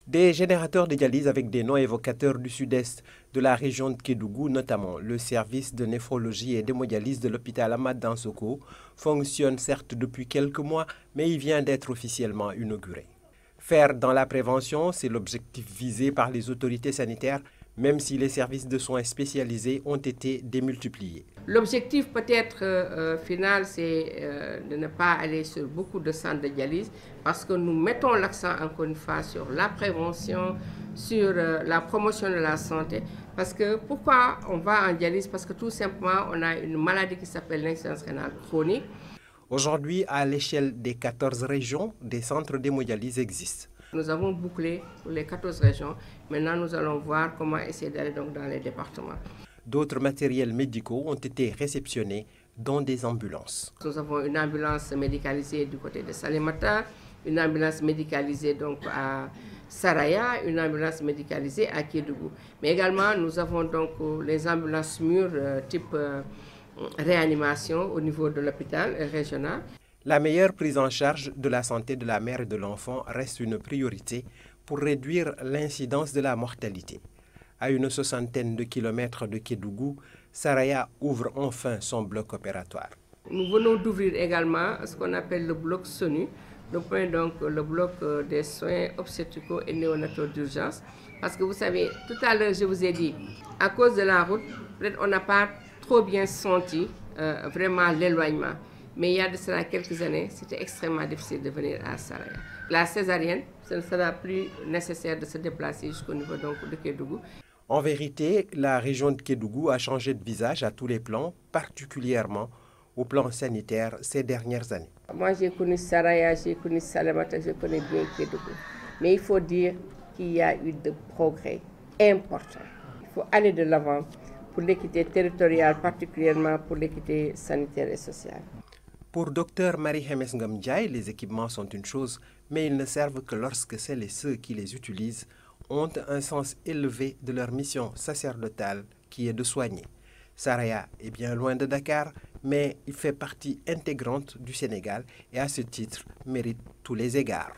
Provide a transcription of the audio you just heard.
Des générateurs de dialyse avec des noms évocateurs du sud-est de la région de Kédougou, notamment le service de néphrologie et d'hémodialyse de l'hôpital Ahmad Dansoko, fonctionne certes depuis quelques mois, mais il vient d'être officiellement inauguré. Faire dans la prévention, c'est l'objectif visé par les autorités sanitaires, même si les services de soins spécialisés ont été démultipliés. L'objectif peut-être final, c'est de ne pas aller sur beaucoup de centres de dialyse parce que nous mettons l'accent encore une fois sur la prévention, sur la promotion de la santé. Parce que pourquoi on va en dialyse? Parce que tout simplement, on a une maladie qui s'appelle l'insuffisance rénale chronique. Aujourd'hui, à l'échelle des 14 régions, des centres d'hémodialyse existent. Nous avons bouclé les 14 régions. Maintenant, nous allons voir comment essayer d'aller donc dans les départements. D'autres matériels médicaux ont été réceptionnés dans des ambulances. Nous avons une ambulance médicalisée du côté de Salémata, une ambulance médicalisée donc à Saraya, une ambulance médicalisée à Kédougou. Mais également, nous avons donc les ambulances mûres type réanimation au niveau de l'hôpital régional. La meilleure prise en charge de la santé de la mère et de l'enfant reste une priorité pour réduire l'incidence de la mortalité. À une 60aine de kilomètres de Kédougou, Saraya ouvre enfin son bloc opératoire. Nous venons d'ouvrir également ce qu'on appelle le bloc SONU, donc le bloc des soins obstétricaux et néonataux d'urgence. Parce que vous savez, tout à l'heure, je vous ai dit, à cause de la route, peut-être on n'a pas trop bien senti vraiment l'éloignement. Mais il y a de cela quelques années, c'était extrêmement difficile de venir à Saraya. La césarienne, ce ne sera plus nécessaire de se déplacer jusqu'au niveau donc, de Kédougou. En vérité, la région de Kédougou a changé de visage à tous les plans, particulièrement au plan sanitaire ces dernières années. Moi, j'ai connu Saraya, j'ai connu Salémata, je connais bien Kédougou. Mais il faut dire qu'il y a eu de progrès importants. Il faut aller de l'avant pour l'équité territoriale, particulièrement pour l'équité sanitaire et sociale. Pour Dr Marie-Hemes Ngam-Ndiaye, les équipements sont une chose, mais ils ne servent que lorsque celles et ceux qui les utilisent ont un sens élevé de leur mission sacerdotale qui est de soigner. Saraya est bien loin de Dakar, mais il fait partie intégrante du Sénégal et à ce titre mérite tous les égards.